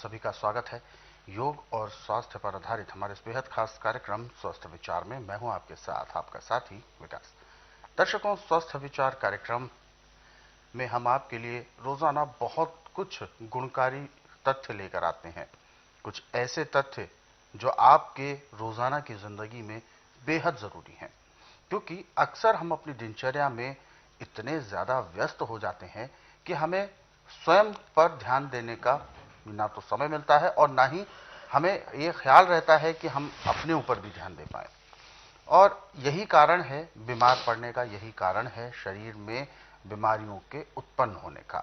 सभी का स्वागत है योग और स्वास्थ्य पर आधारित हमारे इस बेहद खास कार्यक्रम स्वस्थ विचार में। मैं हूं आपके साथ आपका साथी विकास। दर्शकों, स्वस्थ विचार कार्यक्रम में हम आपके लिए रोजाना बहुत कुछ गुणकारी तथ्य लेकर आते हैं। कुछ ऐसे तथ्य जो आपके रोजाना की जिंदगी में बेहद जरूरी हैं, क्योंकि अक्सर हम अपनी दिनचर्या में इतने ज्यादा व्यस्त हो जाते हैं कि हमें स्वयं पर ध्यान देने का ना तो समय मिलता है और ना ही हमें ये ख्याल रहता है कि हम अपने ऊपर भी ध्यान दे पाए। और यही कारण है बीमार पड़ने का, यही कारण है शरीर में बीमारियों के उत्पन्न होने का।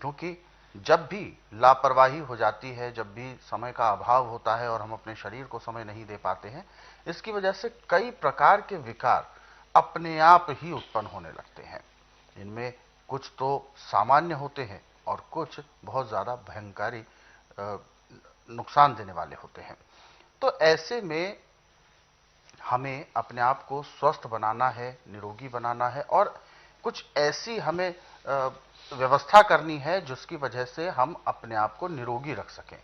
क्योंकि जब भी लापरवाही हो जाती है, जब भी समय का अभाव होता है और हम अपने शरीर को समय नहीं दे पाते हैं, इसकी वजह से कई प्रकार के विकार अपने आप ही उत्पन्न होने लगते हैं। इनमें कुछ तो सामान्य होते हैं और कुछ बहुत ज्यादा भयंकारी नुकसान देने वाले होते हैं। तो ऐसे में हमें अपने आप को स्वस्थ बनाना है, निरोगी बनाना है और कुछ ऐसी हमें व्यवस्था करनी है जिसकी वजह से हम अपने आप को निरोगी रख सकें।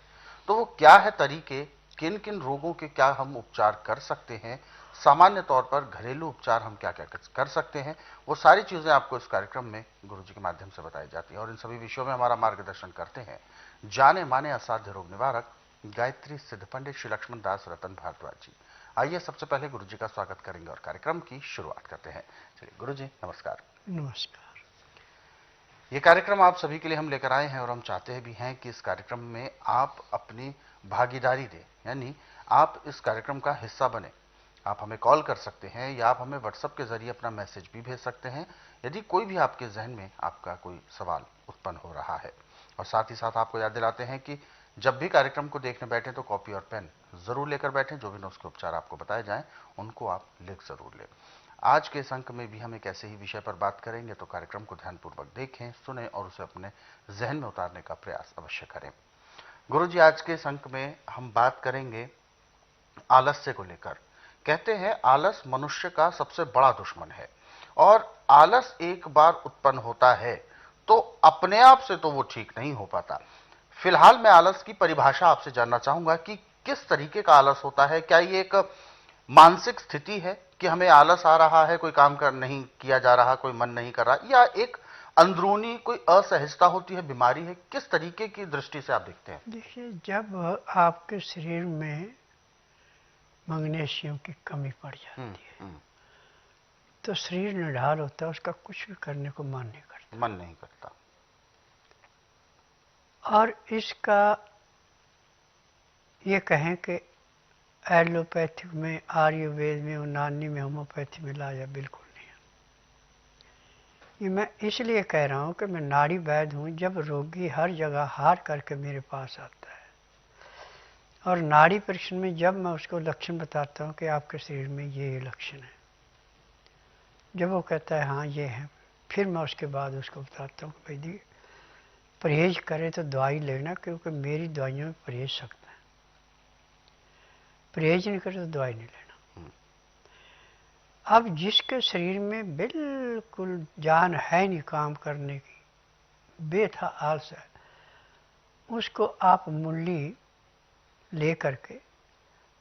तो वो क्या है तरीके, किन किन रोगों के क्या हम उपचार कर सकते हैं, सामान्य तौर पर घरेलू उपचार हम क्या क्या कर सकते हैं, वो सारी चीजें आपको इस कार्यक्रम में गुरुजी के माध्यम से बताई जाती है। और इन सभी विषयों में हमारा मार्गदर्शन करते हैं जाने माने असाध्य रोग निवारक गायत्री सिद्ध पंडित श्री लक्ष्मण दास रतन भारद्वाज जी। आइए सबसे पहले गुरुजी का स्वागत करेंगे और कार्यक्रम की शुरुआत करते हैं। चलिए गुरुजी, नमस्कार। नमस्कार। ये कार्यक्रम आप सभी के लिए हम लेकर आए हैं और हम चाहते भी हैं कि इस कार्यक्रम में आप अपनी भागीदारी दें, यानी आप इस कार्यक्रम का हिस्सा बने। आप हमें कॉल कर सकते हैं या आप हमें व्हाट्सएप के जरिए अपना मैसेज भी भेज सकते हैं यदि कोई भी आपके जहन में आपका कोई सवाल उत्पन्न हो रहा है। और साथ ही साथ आपको याद दिलाते हैं कि जब भी कार्यक्रम को देखने बैठे तो कॉपी और पेन जरूर लेकर बैठें। जो भी नुस्खे उपचार आपको बताए जाएं उनको आप लिख जरूर लें। आज के इस अंक में भी हम एक ऐसे ही विषय पर बात करेंगे, तो कार्यक्रम को ध्यानपूर्वक देखें, सुने और उसे अपने जहन में उतारने का प्रयास अवश्य करें। गुरुजी, आज के इस अंक में हम बात करेंगे आलस्य को लेकर। कहते हैं आलस मनुष्य का सबसे बड़ा दुश्मन है और आलस एक बार उत्पन्न होता है तो अपने आप से तो वो ठीक नहीं हो पाता। फिलहाल मैं आलस की परिभाषा आपसे जानना चाहूंगा कि किस तरीके का आलस होता है। क्या ये एक मानसिक स्थिति है कि हमें आलस आ रहा है, कोई काम कर नहीं किया जा रहा, कोई मन नहीं कर रहा, या एक अंदरूनी कोई असहजता होती है, बीमारी है? किस तरीके की दृष्टि से आप देखते हैं? देखिए, जब आपके शरीर में मैग्नीशियम की कमी पड़ जाती है तो शरीर निढाल होता है, उसका कुछ भी करने को मन नहीं करता। मन नहीं करता। और इसका ये कहें कि एलोपैथिक में, आयुर्वेद में, यूनानी में, होम्योपैथी में लाया बिल्कुल नहीं है। ये मैं इसलिए कह रहा हूँ कि मैं नाड़ी वैद्य हूँ। जब रोगी हर जगह हार करके मेरे पास आता है और नाड़ी परीक्षण में जब मैं उसको लक्षण बताता हूँ कि आपके शरीर में ये लक्षण है, जब वो कहता है हाँ ये है, फिर मैं उसके बाद उसको बताता हूँ कि भाई परहेज करे तो दवाई लेना, क्योंकि मेरी दवाइयों में परहेज सकता है, परहेज नहीं करे तो दवाई नहीं लेना। अब जिसके शरीर में बिल्कुल जान है नहीं काम करने की, बेथा आलस है, उसको आप मूली ले करके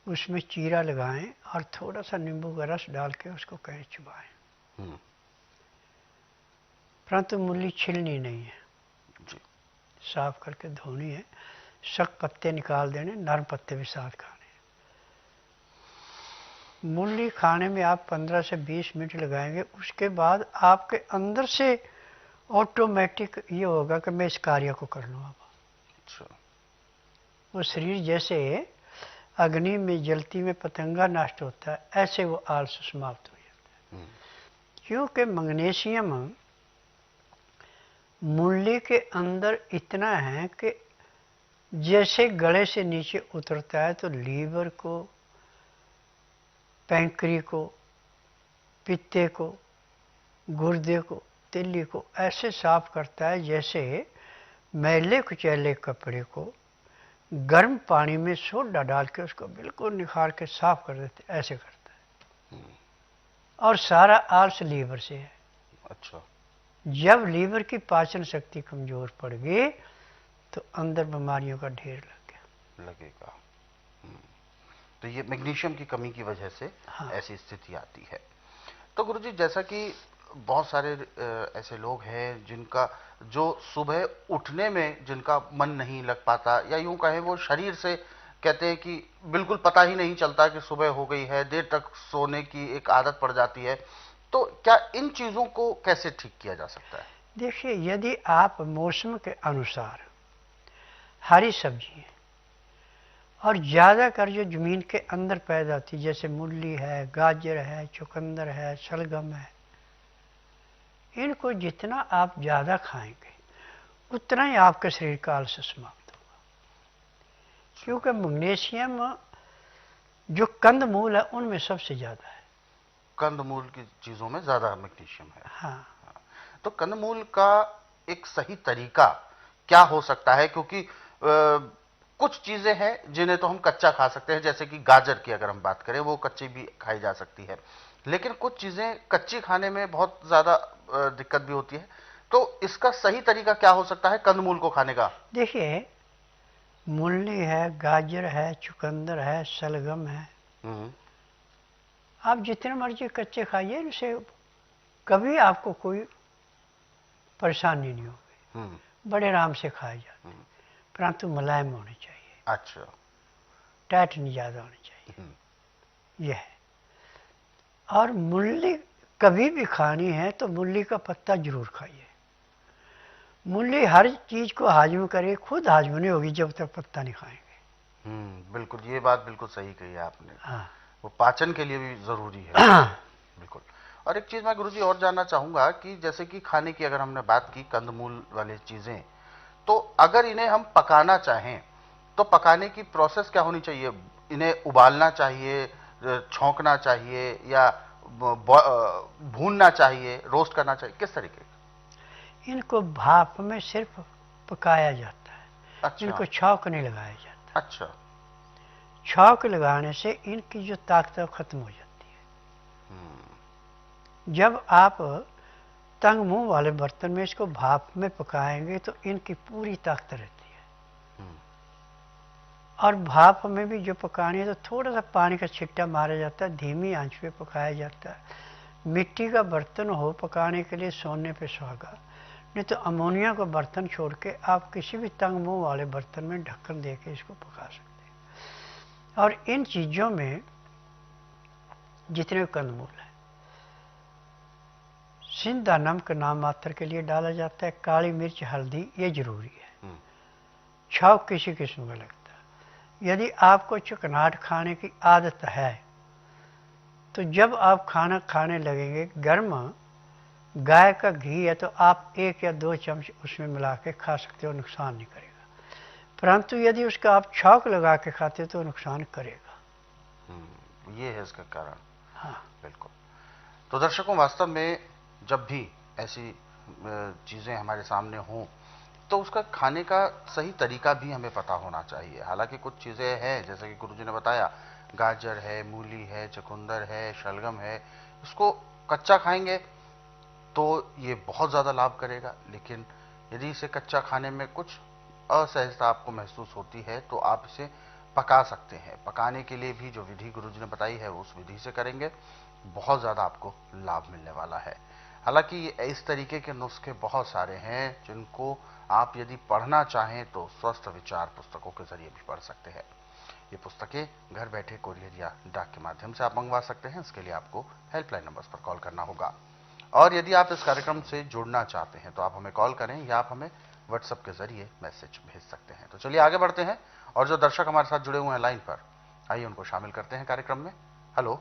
उसमें चीरा लगाएं और थोड़ा सा नींबू का रस डाल के उसको कहें चबाएं। परंतु मूली छिलनी नहीं है, साफ करके धोनी है, सख्त पत्ते निकाल देने, नरम पत्ते भी साथ खाने। मूली खाने में आप 15 से 20 मिनट लगाएंगे, उसके बाद आपके अंदर से ऑटोमेटिक ये होगा कि मैं इस कार्य को कर लूँ। अब वो शरीर जैसे अग्नि में जलती में पतंगा नष्ट होता है, ऐसे वो आलस समाप्त हो जाता है। क्योंकि मैग्नीशियम मूली के अंदर इतना है कि जैसे गले से नीचे उतरता है तो लीवर को, पैंक्री को, पित्ते को, गुर्दे को, तिल्ली को ऐसे साफ करता है जैसे मैले कुचैले कपड़े को गर्म पानी में सोडा डाल के उसको बिल्कुल निखार के साफ कर देते, ऐसे करता है। और सारा आलस लीवर से है। अच्छा। जब लीवर की पाचन शक्ति कमजोर पड़ गई तो अंदर बीमारियों का ढेर लग गया। लगेगा। तो ये मैग्नीशियम की कमी की वजह से हाँ। ऐसी स्थिति आती है। तो गुरुजी, जैसा कि बहुत सारे ऐसे लोग हैं जिनका जो सुबह उठने में जिनका मन नहीं लग पाता, या यूं कहें वो शरीर से कहते हैं कि बिल्कुल पता ही नहीं चलता कि सुबह हो गई है, देर तक सोने की एक आदत पड़ जाती है, तो क्या इन चीजों को कैसे ठीक किया जा सकता है? देखिए, यदि आप मौसम के अनुसार हरी सब्जी और ज़्यादातर जो ज़मीन के अंदर पैदा होती है, जैसे मूली है, गाजर है, चुकंदर है, शलगम है, इनको जितना आप ज़्यादा खाएंगे उतना ही आपके शरीर का आलस्य समाप्त होगा। क्योंकि मैग्नीशियम जो कंद मूल है उनमें सबसे ज़्यादा है। कंदमूल की चीजों में ज्यादा मैग्नीशियम है। हाँ। तो कंदमूल का एक सही तरीका क्या हो सकता है? क्योंकि कुछ चीजें हैं जिन्हें तो हम कच्चा खा सकते हैं, जैसे कि गाजर की अगर हम बात करें वो कच्ची भी खाई जा सकती है, लेकिन कुछ चीजें कच्ची खाने में बहुत ज्यादा दिक्कत भी होती है। तो इसका सही तरीका क्या हो सकता है कंदमूल को खाने का? देखिए, मूली है, गाजर है, चुकंदर है, शलगम है, हम्म। आप जितने मर्जी कच्चे खाइए, इनसे कभी आपको कोई परेशानी नहीं होगी, बड़े आराम से खाए जाते हैं, परंतु मुलायम होने चाहिए। अच्छा। टाइट नहीं ज़्यादा होनी चाहिए, यह है। और मूली कभी भी खानी है तो मूली का पत्ता जरूर खाइए। मूली हर चीज को हाजम करे, खुद हाजम नहीं होगी जब तक पत्ता नहीं खाएंगे। बिल्कुल, ये बात बिल्कुल सही कही आपने। हाँ। वो पाचन के लिए भी जरूरी है। बिल्कुल। और एक चीज मैं गुरुजी और जानना चाहूंगा कि जैसे कि खाने की अगर हमने बात की कंदमूल वाली चीजें, तो अगर इन्हें हम पकाना चाहें तो पकाने की प्रोसेस क्या होनी चाहिए? इन्हें उबालना चाहिए, छौंकना चाहिए, या भूनना चाहिए, रोस्ट करना चाहिए, किस तरीके? इनको भाप में सिर्फ पकाया जाता है। अच्छा। इनको छौंक नहीं लगाया जाता। अच्छा। छौंक लगाने से इनकी जो ताकत है खत्म हो जाती है। जब आप तंग मुंह वाले बर्तन में इसको भाप में पकाएंगे तो इनकी पूरी ताकत रहती है। और भाप में भी जो पकानी है तो थोड़ा सा पानी का छिट्टा मारा जाता है, धीमी आंच पे पकाया जाता है। मिट्टी का बर्तन हो पकाने के लिए, सोने पे सुहागा, नहीं तो अमोनिया का बर्तन छोड़ के आप किसी भी तंग मुंह वाले बर्तन में ढक्कन दे के इसको पका सकते हैं। और इन चीज़ों में जितने कंदमूल है, सिंधा नमक नाम मात्र के लिए डाला जाता है, काली मिर्च, हल्दी, ये जरूरी है। छौंक किसी किस्म का लगता है। यदि आपको चिकनाहट खाने की आदत है तो जब आप खाना खाने लगेंगे, गर्म गाय का घी है तो आप 1 या 2 चम्मच उसमें मिला के खा सकते हो, नुकसान नहीं करेगा। परंतु यदि उसका आप छौंक लगा के खाते हो तो नुकसान करेगा। ये है इसका कारण। हाँ। बिल्कुल। तो दर्शकों, वास्तव में जब भी ऐसी चीजें हमारे सामने हों तो उसका खाने का सही तरीका भी हमें पता होना चाहिए। हालांकि कुछ चीजें हैं, जैसे कि गुरुजी ने बताया, गाजर है, मूली है, चुकंदर है, शलगम है, इसको कच्चा खाएंगे तो ये बहुत ज़्यादा लाभ करेगा। लेकिन यदि इसे कच्चा खाने में कुछ असहजता आपको महसूस होती है तो आप इसे पका सकते हैं। पकाने के लिए भी जो विधि गुरुजी ने बताई है उस विधि से करेंगे, बहुत ज़्यादा आपको लाभ मिलने वाला है। हालांकि इस तरीके के नुस्खे बहुत सारे हैं जिनको आप यदि पढ़ना चाहें तो स्वस्थ विचार पुस्तकों के जरिए भी पढ़ सकते हैं। ये पुस्तकें घर बैठे कोरियर या डाक के माध्यम से आप मंगवा सकते हैं। इसके लिए आपको हेल्पलाइन नंबर्स पर कॉल करना होगा। और यदि आप इस कार्यक्रम से जुड़ना चाहते हैं तो आप हमें कॉल करें या आप हमें व्हाट्सएप के जरिए मैसेज भेज सकते हैं। तो चलिए आगे बढ़ते हैं और जो दर्शक हमारे साथ जुड़े हुए हैं लाइन पर, आइए उनको शामिल करते हैं कार्यक्रम में। हेलो।